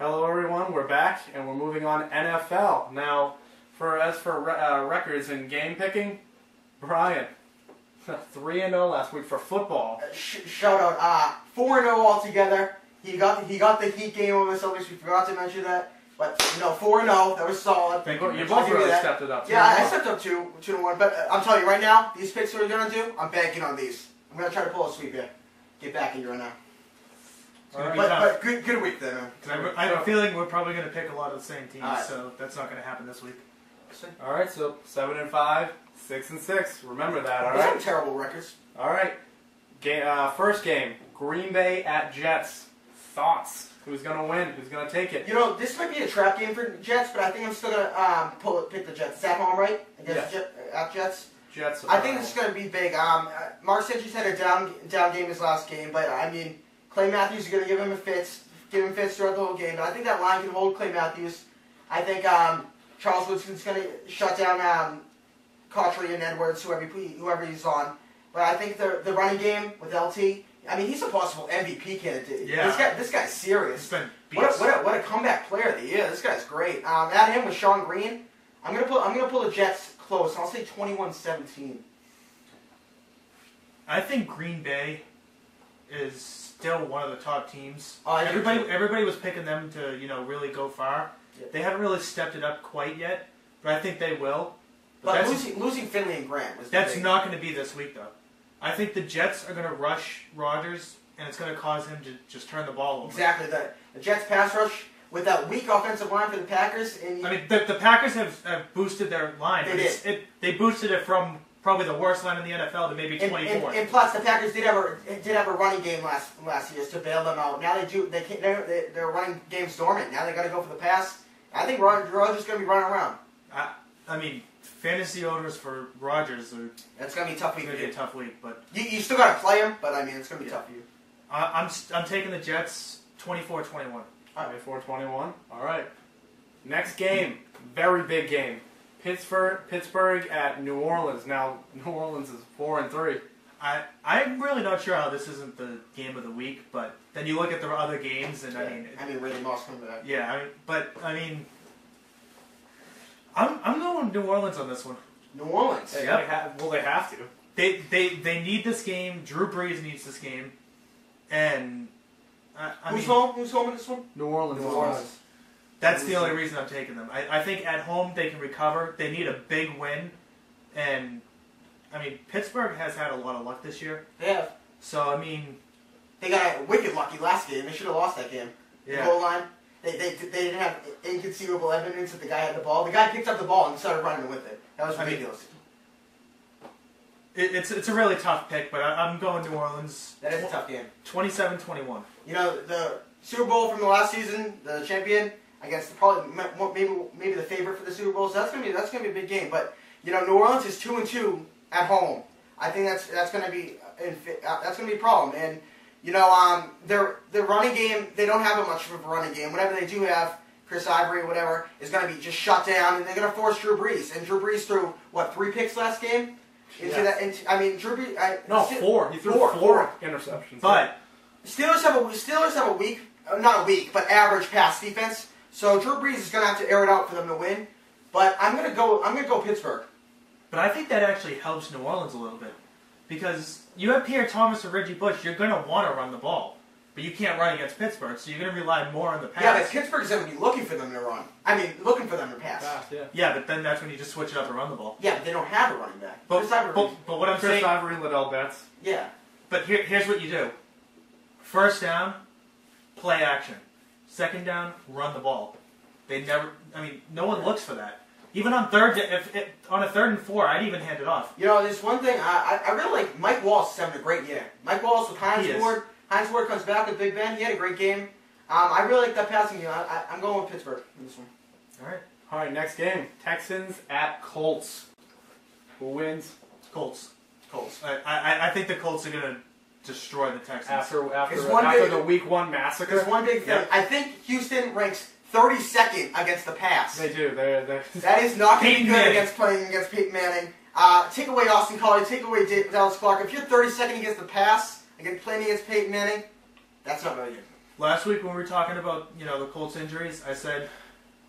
Hello everyone, we're back and we're moving on NFL. Now, as for records and game picking, Brian, 3-0 last week for football. Shout out, 4-0 altogether. He got the Heat game over the Celtics. We forgot to mention that, but 4-0. That was solid. You both really stepped it up. Yeah, I stepped up 2-1. But I'm telling you right now, these picks that we're gonna do, I'm banking on these. I'm gonna try to pull a sweep here. Get back in you right now. But good week then, man. I have a feeling we're probably going to pick a lot of the same teams, so that's not going to happen this week. Alright, so 7-5, 6-6. Remember that, alright? Those are terrible records. Alright. First game, Green Bay at Jets. Thoughts? Who's going to win? Who's going to take it? You know, this might be a trap game for Jets, but I think I'm still going to pick the Jets. Is that home, right? Against Jets? Jets. I think this is going to be big. Mark Sanchez had a down game his last game, but I mean, Clay Matthews is going to give him fits throughout the whole game. But I think that line can hold Clay Matthews. I think Charles Woodson's going to shut down Cotchery and Edwards, whoever he's on. But I think the running game with LT, I mean, he's a possible MVP candidate. Yeah. This guy's serious. What a comeback player of the year. This guy's great. Add him with Sean Green. I'm gonna pull the Jets close. I'll say 21-17. I think Green Bay is still one of the top teams. Everybody was picking them to really go far. Yep. They haven't really stepped it up quite yet, but I think they will. But losing Finley and Grant was that's not going to be this week though. I think the Jets are going to rush Rodgers, and it's going to cause him to just turn the ball over. Exactly. The Jets pass rush with that weak offensive line for the Packers. I mean, the Packers have boosted their line. They boosted it from probably the worst line in the NFL to maybe 24. And plus, the Packers did have a running game last year to bail them out. Now their running game's dormant. Now they got to go for the pass. I think Rodgers is going to be running around. I mean, fantasy owners for Rodgers are. That's going to be a tough week. It's going to be a tough week, but you still got to play him. But I mean, it's going to be tough for you. I'm taking the Jets 24-21. 24-21. All right. Next game, very big game. Pittsburgh at New Orleans. Now, New Orleans is 4-3. I'm really not sure how this isn't the game of the week, but then you look at the other games, and I mean, Randy Moss coming back. Yeah, I'm going New Orleans on this one. New Orleans. They have to. They need this game. Drew Brees needs this game, and Who's home in this one? New Orleans. That's the only reason I'm taking them. I think at home they can recover. They need a big win. And, Pittsburgh has had a lot of luck this year. They have. So, they got wicked lucky last game. They should have lost that game. Yeah. The goal line. They didn't have inconceivable evidence that the guy had the ball. The guy picked up the ball and started running with it. That was ridiculous. It's a really tough pick, but I'm going New Orleans. That is a tough game. 27-21. You know, the Super Bowl from the last season, the champion against maybe the favorite for the Super Bowl. So that's gonna be a big game. But New Orleans is 2-2 at home. I think that's gonna be a problem. And their running game, they don't have much of a running game. Whatever they do have, Chris Ivory or whatever, is gonna be just shut down, and they're gonna force Drew Brees. And Drew Brees threw 3 picks last game. Drew Brees. 4. He threw 4 interceptions. But Steelers have a weak, not a weak, but average pass defense. So Drew Brees is going to have to air it out for them to win. But I'm going to go Pittsburgh. But I think that actually helps New Orleans a little bit, because you have Pierre Thomas or Reggie Bush. You're going to want to run the ball, but you can't run against Pittsburgh, so you're going to rely more on the pass. Yeah, but Pittsburgh's going to be looking for them to run. Looking for them to pass. Yeah, but then that's when you just switch it up and run the ball. Yeah, but they don't have a running back. But what I'm saying, Chris Ivory, Liddell Betts. Yeah. But here's what you do. First down, play action. Second down, run the ball. No one looks for that. Even on on a 3rd and 4, I'd even hand it off. There's one thing, I really like Mike Wallace is having a great year. Mike Wallace with Hines Ward. Hines Ward comes back with Big Ben. He had a great game. I really like that passing game. I'm going with Pittsburgh in this one. All right, next game. Texans at Colts. Who wins? Colts. I think the Colts are going to destroy the Texans. After the Week 1 massacre? There's one big thing. Yep. I think Houston ranks 32nd against the pass. They do. That is not going to be good against playing against Peyton Manning. Take away Austin Collie, take away Dallas Clark. If you're 32nd against the pass, playing against Peyton Manning, that's not very good. Last week when we were talking about the Colts injuries, I said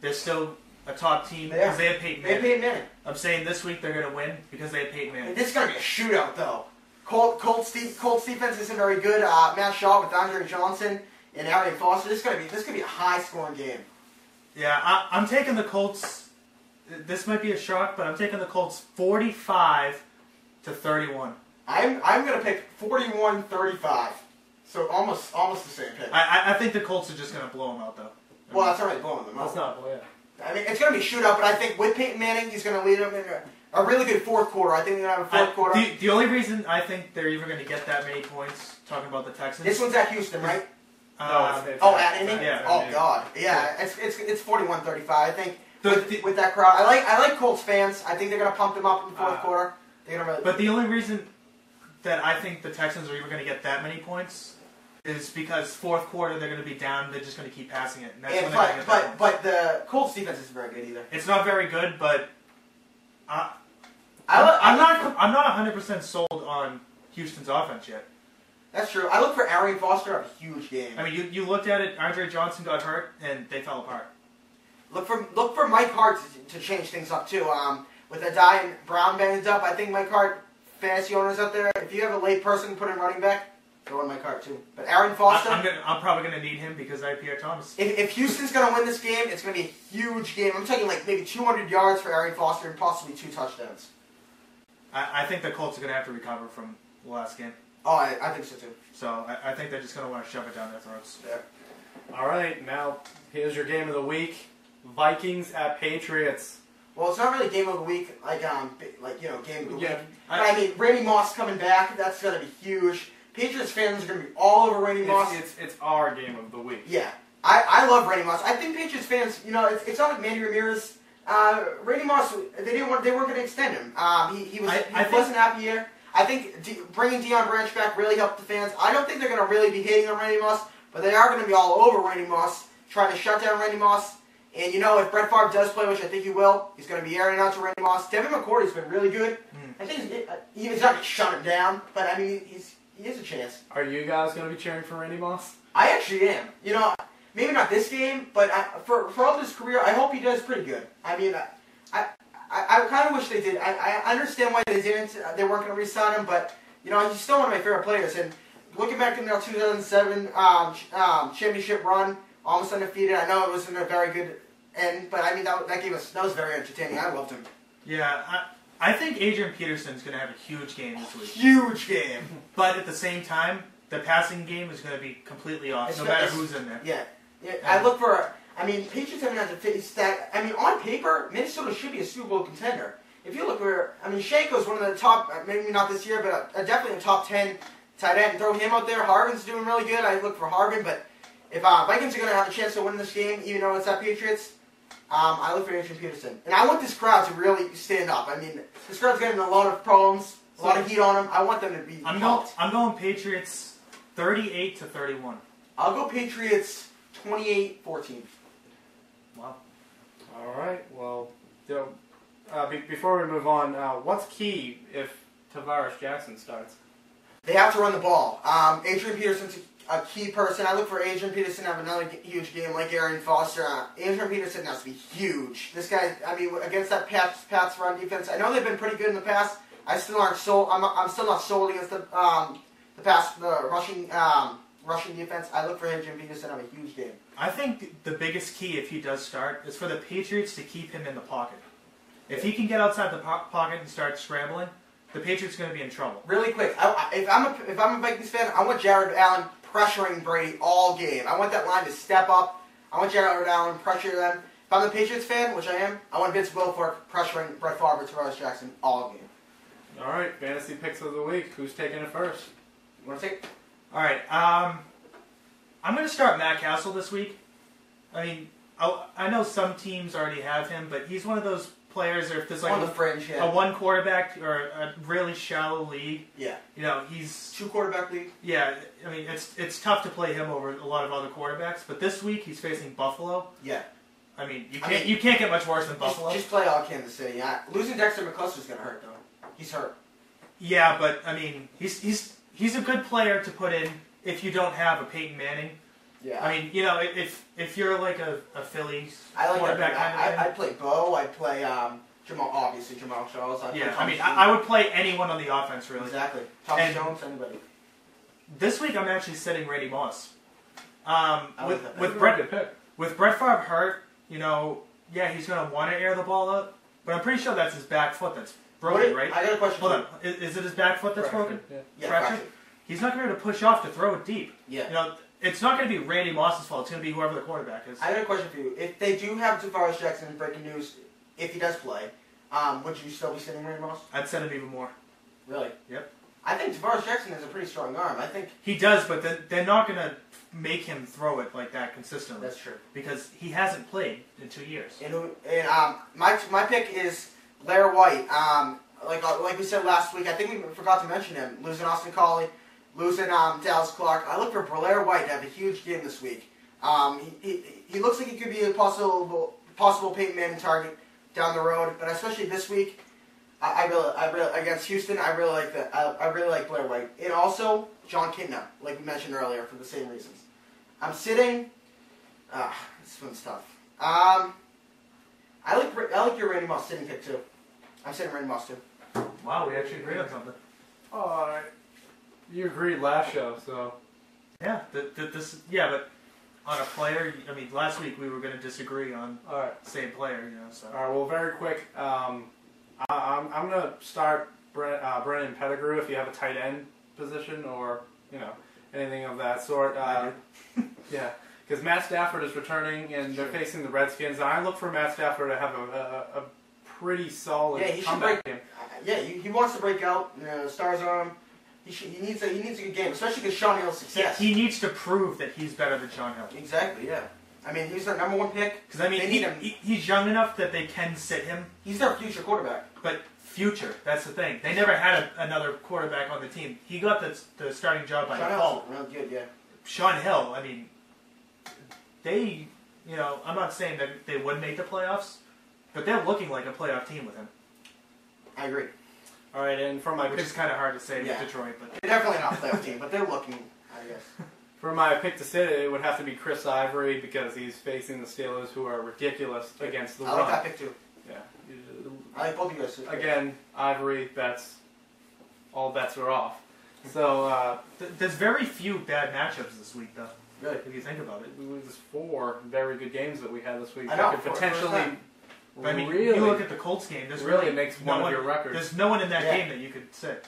they're still a top team They are. because they have Peyton Manning. They have Peyton Manning. I'm saying this week they're going to win because they have Peyton Manning. This is going to be a shootout, though. Colts defense isn't very good. Matt Shaw with Andre Johnson and Arian Foster. This could be a high-scoring game. Yeah, I'm taking the Colts. This might be a shock, but I'm taking the Colts 45-31. I'm going to pick 41-35. So almost the same pick. I think the Colts are just going to blow them out, though. Well, that's already blowing them out. That's not, yeah. I mean, it's going to be a shootout, but I think with Peyton Manning, he's going to lead them in a really good fourth quarter. I think they're going to have a fourth quarter. The only reason I think they're even going to get that many points, talking about the Texans. This one's at Houston, right? No, it's at Indy? Yeah. Oh, God. Yeah, it's 41-35. I think with that crowd. I like Colts fans. I think they're going to pump them up in the fourth quarter. They're gonna really. But the only reason that I think the Texans are even going to get that many points is because fourth quarter they're going to be down. They're just going to keep passing it. And that's when they're going to get that one. But the Colts defense isn't very good either. It's not very good, but I'm not 100% sold on Houston's offense yet. That's true. I look for Arian Foster to have a huge game. I mean, you looked at it. Andre Johnson got hurt, and they fell apart. Look for Mike Hart to change things up too. With Adai and Brown banged up, I think Mike Hart, fantasy owners out there, if you have a late person put in running back, throw in Mike Hart too. But Arian Foster, I'm probably going to need him because I have Pierre Thomas. If Houston's going to win this game, it's going to be a huge game. I'm talking like maybe 200 yards for Arian Foster and possibly 2 touchdowns. I think the Colts are going to have to recover from the last game. Oh, I think so too. So I think they're just going to want to shove it down their throats. Yeah. All right, now here's your game of the week: Vikings at Patriots. Well, it's not really game of the week, game of the week. Yeah, But I mean, Randy Moss coming back, that's going to be huge. Patriots fans are going to be all over Randy Moss. It's our game of the week. Yeah. I love Randy Moss. I think Patriots fans, it's not like Manny Ramirez. Randy Moss, they weren't going to extend him. He wasn't happy here. I think bringing Deion Branch back really helped the fans. I don't think they're going to really be hating on Randy Moss, but they are going to be all over Randy Moss, trying to shut down Randy Moss. And if Brett Favre does play, which I think he will, he's going to be airing out to Randy Moss. Devin McCourty's been really good. I think he's not going to shut him down, but I mean, he has a chance. Are you guys going to be cheering for Randy Moss? I actually am. Maybe not this game, but for all of his career, I hope he does pretty good. I mean, I kind of wish they did. I understand why they didn't. They weren't going to re-sign him, but he's still one of my favorite players. And looking back in the 2007 championship run, almost undefeated. I know it wasn't a very good end, but I mean that was very entertaining. I loved him. Yeah, I think Adrian Peterson's going to have a huge game this week. Huge game. But at the same time, the passing game is going to be completely off, no matter who's in there. Yeah. I look for. I mean, Patriots haven't had to face that. I mean, on paper, Minnesota should be a Super Bowl contender. If you look where, Shanko's one of the top, maybe not this year, but definitely a top 10 tight end. Throw him out there. Harvin's doing really good. I look for Harvin, but if Vikings are going to have a chance to win this game, even though it's at Patriots, I look for Adrian Peterson. And I want this crowd to really stand up. I mean, this crowd's getting a lot of problems, a lot of heat on them. I want them to be pumped. I'm going Patriots 38-31. I'll go Patriots 28-14. Wow. All right. Well, before we move on, what's key if Tavares Jackson starts? They have to run the ball. Adrian Peterson's a key person. I look for Adrian Peterson to have another huge game like Arian Foster. Adrian Peterson has to be huge. This guy, against that Pats run defense, I know they've been pretty good in the past. I'm still not sold against the rushing defense. I look for Adrian Peterson to have a huge game. I think the biggest key, if he does start, is for the Patriots to keep him in the pocket. If he can get outside the pocket and start scrambling, the Patriots are going to be in trouble. Really quick, if I'm a Vikings fan, I want Jared Allen pressuring Brady all game. I want that line to step up. I want Jared Allen pressure them. If I'm a Patriots fan, which I am, I want Vince Wilfork pressuring Brett Favre and Tavares Jackson all game. All right, fantasy picks of the week. Who's taking it first? You want to take it? All right. I'm going to start Matt Castle this week. I know some teams already have him, but he's one of those players, or if there's like on the fringe, a one quarterback or a really shallow league. Yeah. He's 2 quarterback league. Yeah. It's tough to play him over a lot of other quarterbacks, but this week he's facing Buffalo. Yeah. You can't get much worse than Buffalo. Just play all Kansas City. Losing Dexter McCluster's going to hurt though. He's hurt. Yeah, but he's a good player to put in if you don't have a Peyton Manning. Yeah. I mean, if you're like a Phillies I like quarterback that. kind of thing. I'd play Bo. I'd play Jamal. Obviously, Jamal Charles. Yeah, I mean, I would play anyone on the offense, really. Exactly. Thomas And Jones, anybody. This week, I'm actually sitting Randy Moss. With Brett Favre hurt, yeah, he's going to want to air the ball out, but I'm pretty sure that's his back foot that's broken, right? I got a question. Hold on. Is it his back foot that's broken? Yeah, Fractured? He's not going to be able to push off to throw it deep. Yeah. It's not going to be Randy Moss's fault. It's going to be whoever the quarterback is. I got a question for you. If they do have Tavares Jackson, breaking news, if he does play, would you still be sitting Randy Moss? I'd set him even more. Really? Yep. I think Tavares Jackson has a pretty strong arm. I think he does, but they're not going to make him throw it like that consistently. That's true. Because he hasn't played in 2 years. And my pick is Blair White. Like we said last week, I think we forgot to mention him. Losing Austin Collie, losing Dallas Clark. I look for Blair White to have a huge game this week. He looks like he could be a possible Peyton Manning target down the road, but especially this week. I really against Houston. I really like that. I really like Blair White, and also John Kitna, like we mentioned earlier, for the same reasons. I'm sitting. This one's tough. I like your Randy Moss sitting pick too. I'm sitting Randy Moss too. Wow, we actually agreed on something. Oh, you agreed last show, so yeah. But on a player, I mean, last week we were going to disagree on same player, So. All right. Well, very quick. I'm going to start Brennan Pettigrew if you have a tight end position or, anything of that sort. Yeah, because Matt Stafford is returning and they're facing the Redskins. And I look for Matt Stafford to have a pretty solid comeback game. He wants to break out. Stars on him. He needs a good game, especially because Sean Hill's success. He needs to prove that he's better than Sean Hill. Exactly, yeah. I mean, he's their number one pick. Because, I mean, he's young enough that they can sit him. He's their future quarterback. But future, that's the thing. They never had another quarterback on the team. He got the starting job by default. Sean Hill's real good, yeah. Sean Hill, I mean, they, I'm not saying that they would make the playoffs, but they're looking like a playoff team with him. I agree. All right, and for my which is kind of hard to say with Detroit, but they're definitely not a playoff team, but they're looking, I guess. For my pick to sit, it would have to be Chris Ivory because he's facing the Steelers, who are ridiculous against the run. I like that pick too. Yeah. I like both of you guys. Again, Ivory, all bets are off. So there's very few bad matchups this week, though. Really, if you think about it, there's 4 very good games that we had this week. I know, that could potentially. But, I mean, really, you look at the Colts game. There's really makes one of your records. There's no one in that game that you could sit.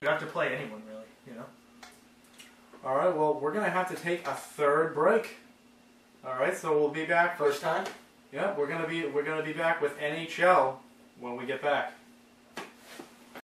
You have to play anyone, really. All right. Well, we're gonna have to take a third break. All right. So we'll be back. First time. Yeah, we're gonna be back with NHL when we get back.